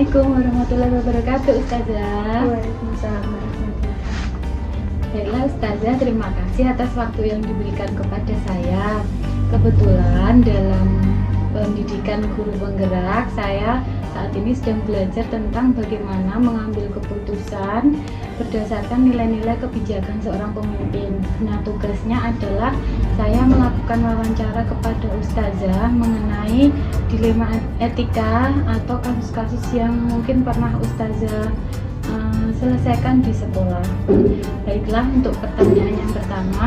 Assalamualaikum warahmatullahi wabarakatuh, Ustazah. Waalaikumsalam warahmatullahi wabarakatuh. Baiklah Ustazah, terima kasih atas waktu yang diberikan kepada saya. Kebetulan dalam pendidikan guru penggerak, saya saat ini sedang belajar tentang bagaimana mengambil keputusan berdasarkan nilai-nilai kebijakan seorang pemimpin. Nah, tugasnya adalah saya melakukan wawancara kepada Ustazah mengenai dilema etika atau kasus-kasus yang mungkin pernah Ustazah selesaikan di sekolah. Baiklah, untuk pertanyaan yang pertama,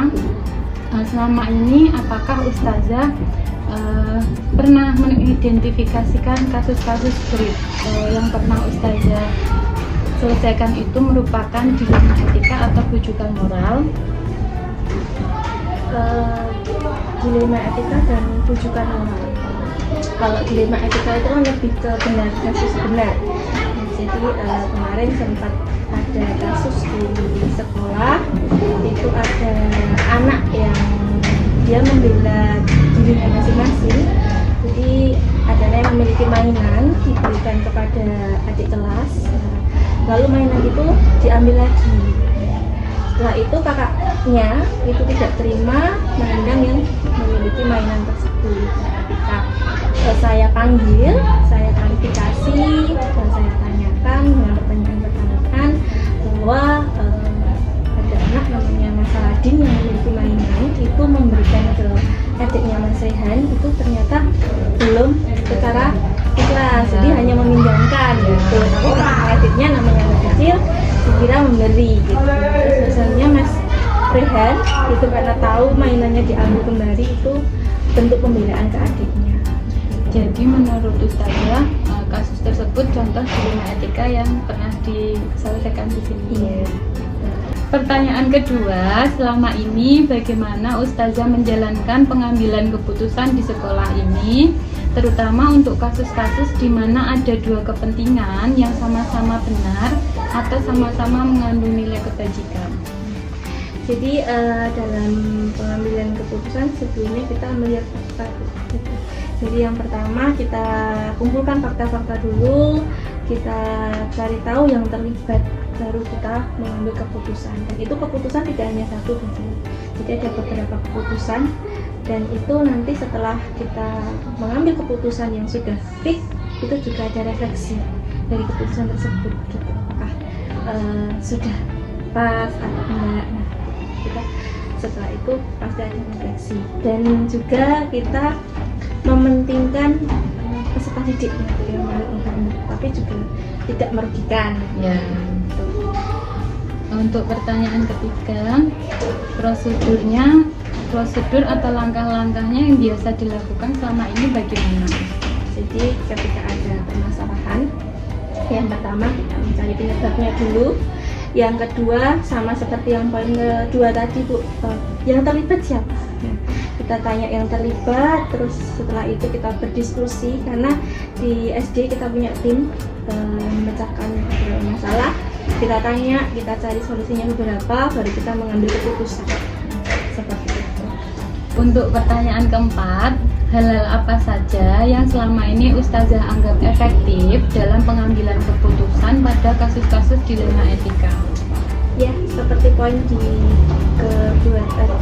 selama ini apakah Ustazah pernah mengidentifikasikan kasus-kasus yang pernah Ustazah selesaikan itu merupakan dilema etika atau rujukan moral? Dilema etika dan rujukan moral. Kalau dilema etika itu kan lebih ke benar kasus benar. Jadi kemarin sempat ada kasus di sekolah, itu ada anak yang dia membela dirinya masing-masing. Jadi ada yang memiliki mainan diberikan kepada adik kelas, lalu mainan itu diambil lagi. Setelah itu kakaknya itu tidak terima menendang yang memiliki mainan tersebut. Ketika saya panggil, saya klarifikasi, dan saya tanyakan dengan pertanyaan-pertanyaan bahwa ada anak namanya Mas Saladin yang memiliki mainan itu memberikan ke adiknya Mas Rehan, itu ternyata belum secara ikhlas, jadi hanya meminjamkan gitu. Tapi adiknya namanya anak kecil dikira memberi gitu. Terus misalnya Mas Rehan itu karena tahu mainannya diambil kembali, itu bentuk pembelaan ke adiknya. Jadi menurut Ustazah, kasus tersebut contoh dilema etika yang pernah diselesaikan di sini. Iya. Pertanyaan kedua, selama ini bagaimana Ustazah menjalankan pengambilan keputusan di sekolah ini, terutama untuk kasus-kasus di mana ada dua kepentingan yang sama-sama benar atau sama-sama mengandung nilai kebajikan? Jadi dalam pengambilan keputusan sebelumnya kita melihat fakta. Jadi yang pertama kita kumpulkan fakta-fakta dulu, kita cari tahu yang terlibat, baru kita mengambil keputusan. Dan itu keputusan tidak hanya satu, jadi ada beberapa keputusan. Dan itu nanti setelah kita mengambil keputusan yang sudah fix, itu juga ada refleksi dari keputusan tersebut, gitu. Apakah sudah pas atau enggak. Nah, kita setelah itu pasti ada refleksi. Dan juga kita mementingkan peserta didik yang tapi juga tidak merugikan. Ya. Untuk pertanyaan ketiga, prosedur atau langkah-langkahnya yang biasa dilakukan selama ini bagaimana? Jadi ketika ada permasalahan, yang pertama kita mencari penyebabnya dulu. Yang kedua, sama seperti yang poin kedua tadi Bu, yang terlibat siapa? Nah, kita tanya yang terlibat, terus setelah itu kita berdiskusi, karena di SD kita punya tim yang memecahkan masalah. Kita tanya, kita cari solusinya beberapa, baru kita mengambil keputusan. Seperti itu. Untuk pertanyaan keempat, hal-hal apa saja yang selama ini Ustazah anggap efektif dalam pengambilan keputusan pada kasus-kasus dilema etika? Ya, seperti poin di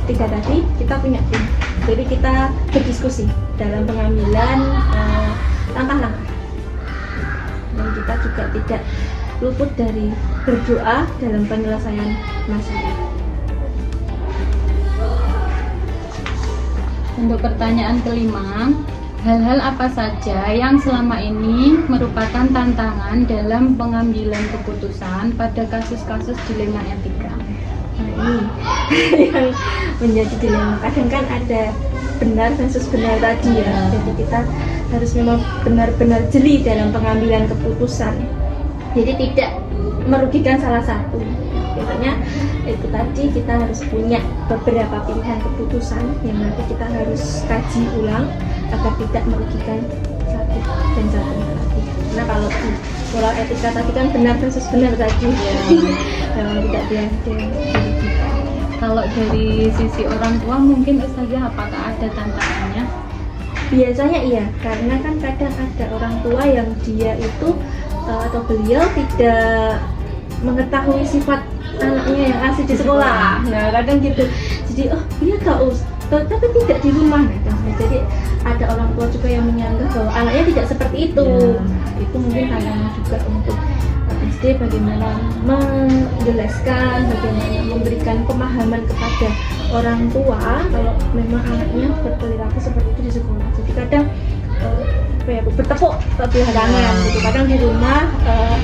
ketiga tadi, kita punya tim. Jadi kita berdiskusi dalam pengambilan langkah-langkah. Dan kita juga tidak luput dari berdoa dalam penyelesaian masalah. Untuk pertanyaan kelima, hal-hal apa saja yang selama ini merupakan tantangan dalam pengambilan keputusan pada kasus-kasus dilema etika? Nah, ini yang menjadi dilema. Kadang kan ada benar versus benar tadi ya. Jadi kita harus memang benar-benar jeli dalam pengambilan keputusan. Jadi tidak merugikan salah satu. Biasanya itu tadi kita harus punya beberapa pilihan keputusan yang nanti kita harus kaji ulang agar tidak merugikan satu dan satu lagi. Nah, kalau di pola etika tadi kan benar versus benar tadi ya. Tidak dirugikan. Kalau dari sisi orang tua mungkin Ustazah apakah ada tantangannya? Biasanya iya, karena kan kadang ada orang tua yang dia itu atau beliau tidak mengetahui sifat anaknya yang asli di sekolah. Nah kadang gitu, jadi oh iya Kak tapi tidak di rumah. Nah, jadi ada orang tua juga yang menyanggah bahwa anaknya tidak seperti itu. Itu mungkin tantangan juga untuk SD, bagaimana menjelaskan, bagaimana memberikan pemahaman kepada orang tua kalau memang anaknya berperilaku seperti itu di sekolah. Jadi kadang bertepuk belah tangan gitu. Kadang di rumah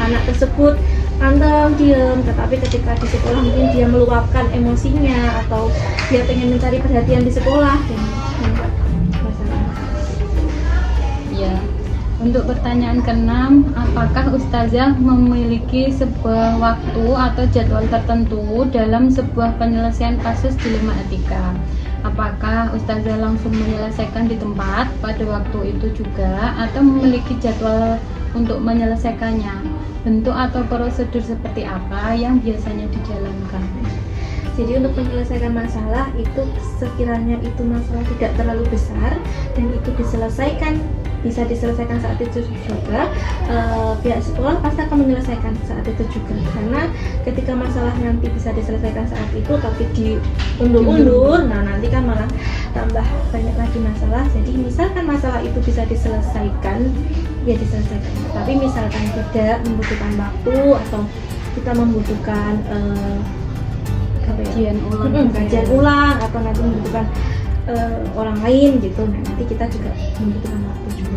anak tersebut anteng diem, tetapi ketika di sekolah mungkin dia meluapkan emosinya atau dia pengen mencari perhatian di sekolah dan membuat masalah. Ya. Untuk pertanyaan ke-6, apakah Ustazah memiliki sebuah waktu atau jadwal tertentu dalam sebuah penyelesaian kasus dilema etika? Apakah Ustazah langsung menyelesaikan di tempat pada waktu itu juga atau memiliki jadwal untuk menyelesaikannya? Bentuk atau prosedur seperti apa yang biasanya dijalankan? Jadi untuk menyelesaikan masalah itu sekiranya itu masalah tidak terlalu besar dan itu bisa diselesaikan saat itu juga, pihak sekolah pasti akan menyelesaikan saat itu juga, karena ketika masalah nanti bisa diselesaikan saat itu tapi diundur-undur, nah nanti kan malah tambah banyak lagi masalah. Jadi misalkan masalah itu bisa diselesaikan, ya diselesaikan, tapi misalkan tidak membutuhkan waktu atau kita membutuhkan kajian ulang atau nanti membutuhkan orang lain gitu, nah nanti kita juga membutuhkan waktu juga.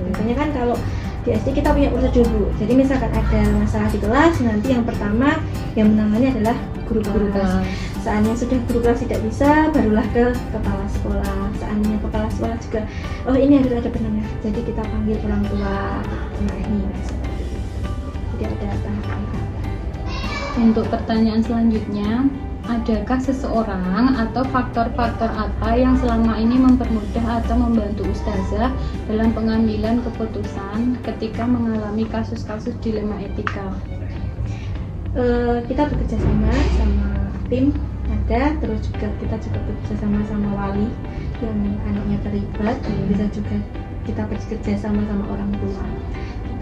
Biasanya kan kalau di SD kita punya prosedur dulu. Jadi misalkan ada masalah di kelas, nanti yang pertama yang menangani adalah guru kelas. Seandainya sudah guru kelas tidak bisa, barulah ke kepala sekolah. Seandainya kepala sekolah juga, oh ini harus ada penengah, jadi kita panggil orang tua menahi. Jadi ada tahapan. Untuk pertanyaan selanjutnya, adakah seseorang atau faktor-faktor apa yang selama ini mempermudah atau membantu Ustazah dalam pengambilan keputusan ketika mengalami kasus-kasus dilema etika? Kita bekerja sama tim ada, terus juga kita juga bekerja sama wali yang anaknya terlibat, bisa juga kita bekerja sama orang tua.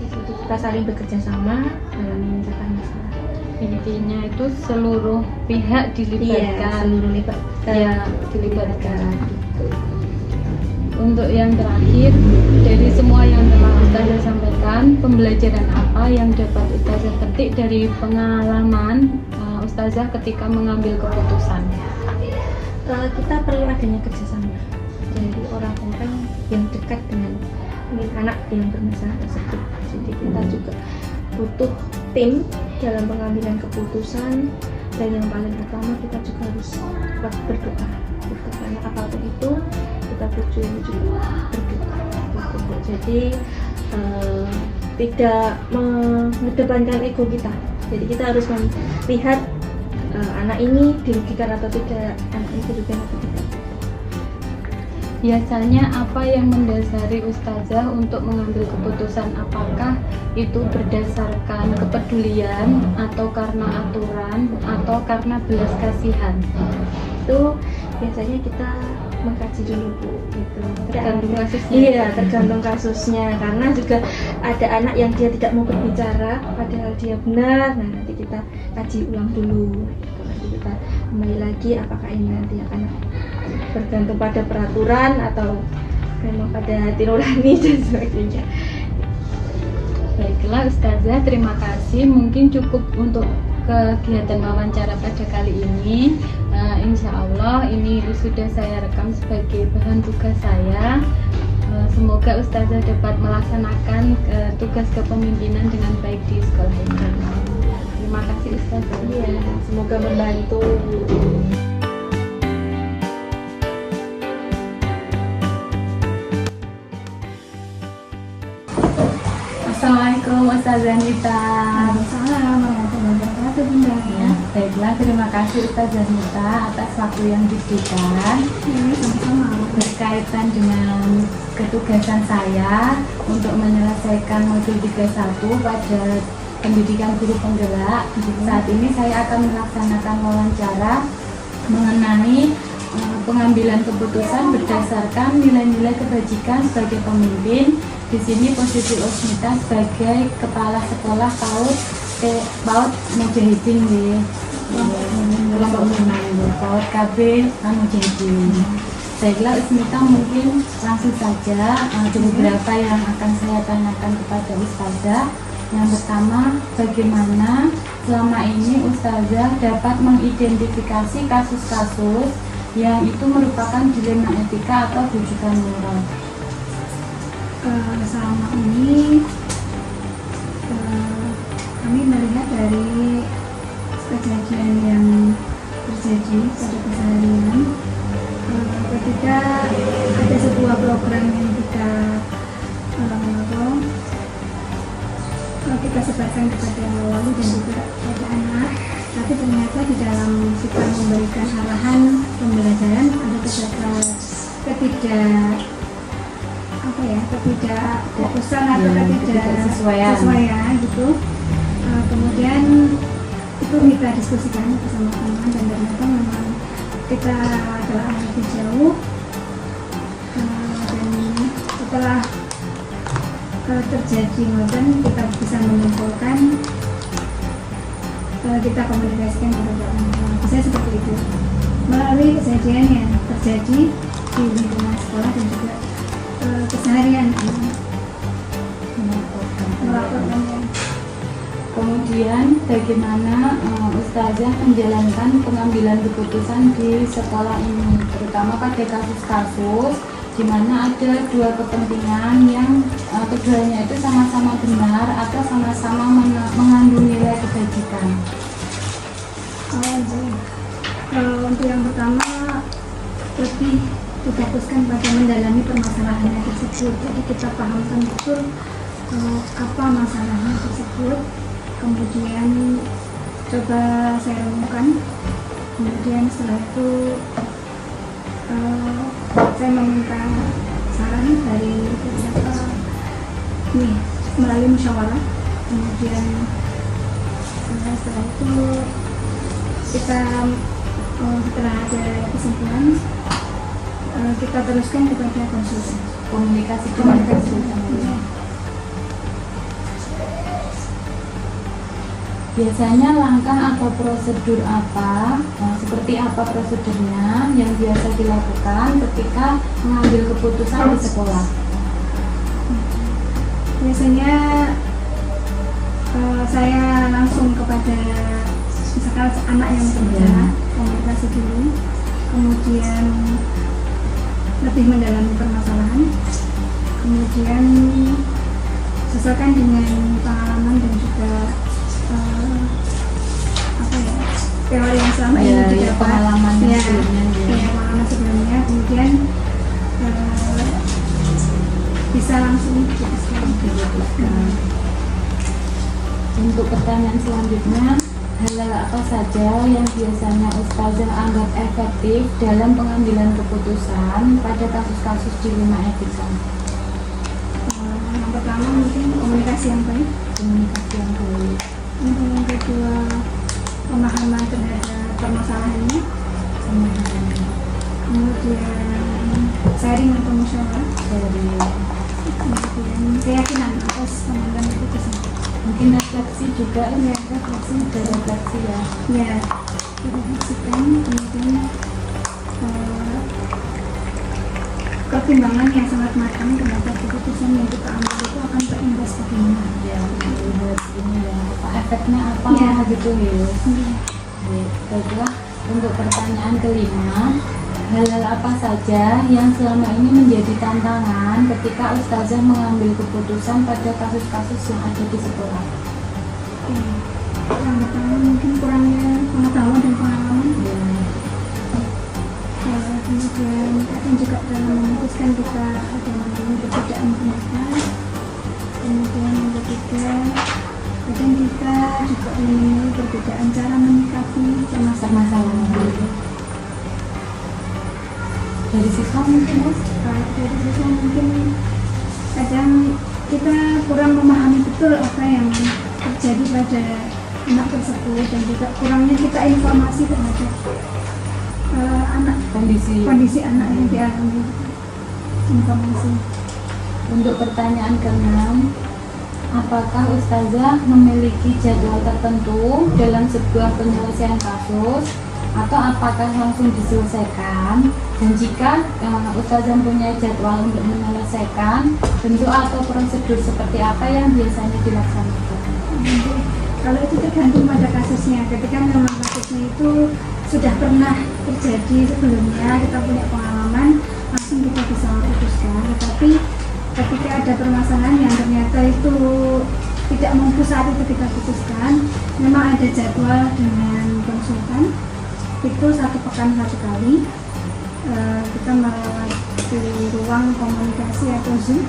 Jadi kita saling bekerja sama dalam menyelesaikan masalah. Intinya itu seluruh pihak dilibatkan. Dilibatkan. Untuk yang terakhir, dari semua yang telah Ustazah sampaikan, pembelajaran apa yang dapat Ustazah petik dari pengalaman Ustazah ketika mengambil keputusan? Kita perlu adanya kerjasama dari orang-orang yang dekat dengan anak yang bermasalah tersebut. Jadi kita juga butuh tim dalam pengambilan keputusan, dan yang paling utama kita juga harus berdoa gitu. Karena apapun itu kita juga berdoa gitu. Jadi tidak mengedepankan ego kita. Jadi kita harus melihat anak ini dirugikan atau tidak, anak ini dirugikan atau tidak. Biasanya apa yang mendasari Ustazah untuk mengambil keputusan? Apakah itu berdasarkan kepedulian atau karena aturan atau karena belas kasihan? Itu biasanya kita mengkaji dulu Bu, gitu. Tergantung kasusnya. Iya, tergantung kasusnya, karena juga ada anak yang dia tidak mau berbicara padahal dia benar. Nah nanti kita kaji ulang dulu, gitu. Nanti kita kembali lagi apakah ini nanti akan bergantung pada peraturan atau memang pada hati nurani dan sebagainya. Baiklah Ustazah, terima kasih. Mungkin cukup untuk kegiatan wawancara pada kali ini. Insya Allah ini sudah saya rekam sebagai bahan tugas saya. Semoga Ustazah dapat melaksanakan tugas kepemimpinan dengan baik di sekolah ini. Terima kasih Ustazah. Iya, semoga membantu. Assalamualaikum Ustazah Nita. Waalaikumsalam warahmatullahi wabarakatuh Bunda. Ya, baiklah, terima kasih Ustazah Nita atas waktu yang diberikan. Sama-sama. Berkaitan dengan ketugasan saya untuk menyelesaikan modul 31 pada pendidikan guru penggerak. Saat ini saya akan melaksanakan wawancara mengenai pengambilan keputusan berdasarkan nilai-nilai kebajikan sebagai pemimpin di sini posisi Usmita sebagai kepala sekolah PAUD Mujahidin nggih. Kelompok 6 PAUD KB Mujahidin. Baiklah Usmita, mungkin langsung saja ada beberapa yang akan saya tanyakan kepada Ustazah. Yang pertama, bagaimana selama ini Ustazah dapat mengidentifikasi kasus-kasus yang itu merupakan dilema etika atau rujukan moral? Selama ini kami melihat dari kejadian yang terjadi pada keseharian, ketika ada sebuah program yang kita sebarkan kepada wali dan juga pada anak, tapi ternyata di dalam kita memberikan arahan pembelajaran ada ketidakfokusan atau ketidaksesuaian gitu. Kemudian itu kita diskusikan bersama teman dan ternyata memang kita telah lebih jauh, dan setelah terjadi ngoten kita bisa menyimpulkan, kita komunikasikan kepada orang. Bisa seperti itu melalui kejadian yang terjadi di lingkungan sekolah dan juga keseharian melaporkan. Kemudian bagaimana Ustazah menjalankan pengambilan keputusan di sekolah ini, terutama pada kasus-kasus di mana ada dua kepentingan yang keduanya itu sama-sama benar atau sama-sama mengandung nilai kebajikan. Untuk yang pertama, lebih difokuskan pada mendalami permasalahannya tersebut. Jadi kita pahamkan betul apa masalahnya tersebut, kemudian coba saya renungkan, kemudian setelah itu saya meminta saran dari beberapa melalui musyawarah, kemudian setelah itu kita setelah ada kesimpulan kita teruskan kepada konsultan. Komunikasi. Biasanya langkah atau prosedur apa, seperti apa prosedurnya yang biasa dilakukan ketika mengambil keputusan di sekolah? Biasanya saya langsung kepada misalkan anak yang berbicara, komunikasi dulu, kemudian lebih mendalami permasalahan, kemudian sesuaikan dengan pengalaman dan juga teori yang selama ini didapat, pengalaman sebelumnya, kemudian bisa langsung diputuskan. Untuk pertanyaan selanjutnya, hal apa saja yang biasanya Ustazah anggap efektif dalam pengambilan keputusan pada kasus-kasus dilema etika? Yang pertama mungkin komunikasi yang baik. Yang kedua, pemahaman terhadap permasalahannya. Kemudian sharing atau musyawarah. Kemudian keyakinan atas pengambilan keputusan. Mungkin refleksi juga, refleksi ya. Ya, refleksikan, kemudian pertimbangan yang sangat matang terhadap keputusan yang kita ambil itu akan berimbas bagaimana. Ya, ini ya, efeknya apa gitu ya. Baiklah, untuk pertanyaan kelima, hal-hal apa saja yang selama ini menjadi tantangan ketika Ustazah mengambil keputusan pada kasus-kasus yang ada di sekolah? Yang pertama mungkin kurangnya pengetahuan dan pengalaman. Kemudian kadang juga dalam memutuskan kita ada namanya perbedaan pendapat. Kemudian yang ketiga, kadang kita juga menemui perbedaan cara menyikapi permasalahan. Dari siswa mungkin Mas? Dari siswa mungkin kadang kita kurang memahami betul apa yang terjadi pada anak tersebut, dan juga kurangnya kita informasi terhadap kondisi anak yang dialami informasi. Untuk pertanyaan ke-6, apakah Ustazah memiliki jadwal tertentu dalam sebuah penyelesaian kasus atau apakah langsung diselesaikan? Dan jika Ustazah punya jadwal untuk menyelesaikan, bentuk atau prosedur seperti apa yang biasanya dilaksanakan? Kalau itu tergantung pada kasusnya. Ketika memang kasusnya itu sudah pernah terjadi sebelumnya, kita punya pengalaman, langsung kita bisa memutuskan. Tetapi ketika ada permasalahan yang ternyata itu tidak mampu saat itu kita putuskan, memang ada jadwal dengan konsultan, itu 1 pekan 1 kali. Kita melewati ruang komunikasi atau Zoom,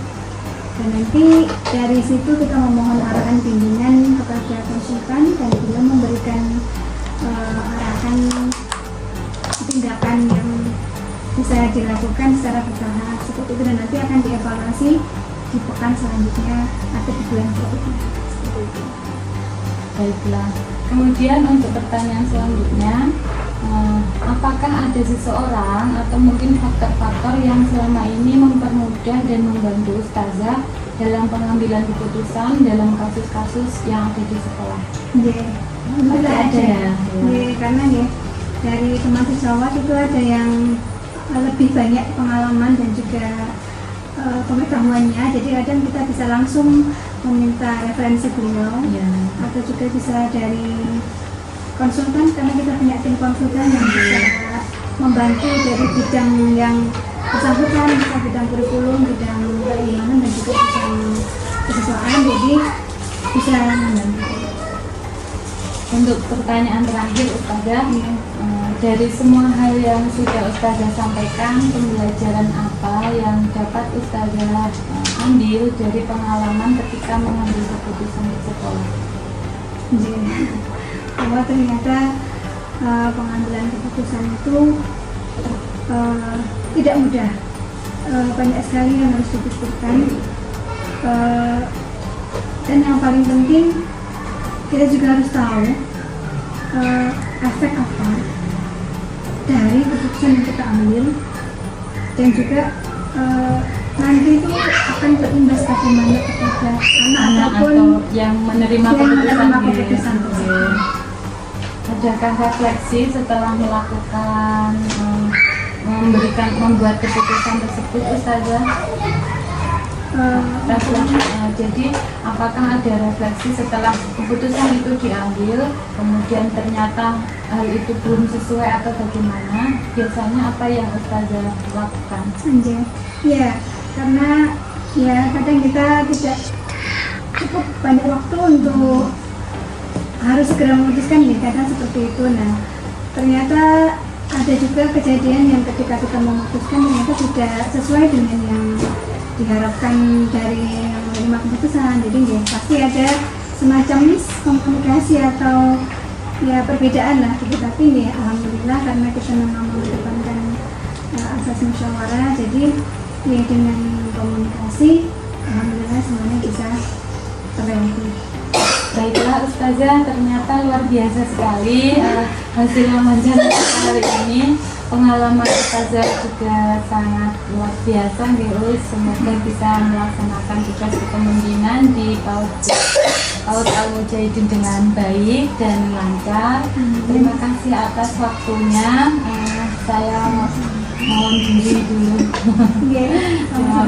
dan nanti dari situ kita memohon arahan bimbingan kepada konsultan dan beliau memberikan arahan tindakan yang bisa dilakukan secara bertahap seperti itu, dan nanti akan dievaluasi di pekan selanjutnya atau di bulan selanjutnya seperti itu. Baiklah. Kemudian untuk pertanyaan selanjutnya, apakah ada seseorang atau mungkin faktor-faktor yang selama ini mempermudah dan membantu Ustazah dalam pengambilan keputusan dalam kasus-kasus yang ada di sekolah? Ada ya. Karena ya dari teman sejawat itu ada yang lebih banyak pengalaman dan juga pengetahuannya, jadi kadang kita bisa langsung meminta referensi beliau atau juga bisa dari konsultan, karena kita punya tim konsultan yang bisa membantu dari bidang yang bersangkutan, bisa bidang kurikulum, bidang keimanan dan juga bidang kesesuaian, jadi bisa membantu. Untuk pertanyaan terakhir Ustazah, dari semua hal yang sudah Ustazah sampaikan, pembelajaran apa yang dapat Ustazah ambil dari pengalaman ketika mengambil keputusan di sekolah? Bahwa ternyata pengambilan keputusan itu tidak mudah, banyak sekali yang harus dipikirkan, dan yang paling penting kita juga harus tahu efek apa dari keputusan yang kita ambil, dan juga nanti itu akan berimbas bagaimana kepada anak atau yang menerima keputusan tersebut. Adakah refleksi setelah melakukan membuat keputusan tersebut, Ustazah? Jadi apakah ada refleksi setelah keputusan itu diambil, kemudian ternyata hal itu belum sesuai atau bagaimana? Biasanya apa yang Ustazah lakukan? Ya, karena ya kadang kita tidak cukup banyak waktu untuk harus segera memutuskan, ya kadang seperti itu. Nah, ternyata ada juga kejadian yang ketika kita memutuskan ternyata tidak sesuai dengan yang diharapkan dari yang menerima keputusan. Jadi ya pasti ada semacam miskomunikasi atau ya perbedaan lah gitu. Tapi ya alhamdulillah karena kita memang mengedepankan asas musyawarah, jadi ya dengan komunikasi alhamdulillah semuanya bisa terlewati. Baiklah Ustazah, ternyata luar biasa sekali hasil wawancara kali ini. Pengalaman Ustazah juga sangat luar biasa, Girus. Semoga bisa melaksanakan tugas kepemimpinan di PAUD Al-Mujahidin dengan baik dan lancar. Terima kasih atas waktunya. Saya mohon diri dulu. Terima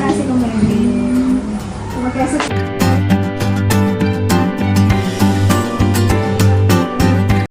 kasih kembali.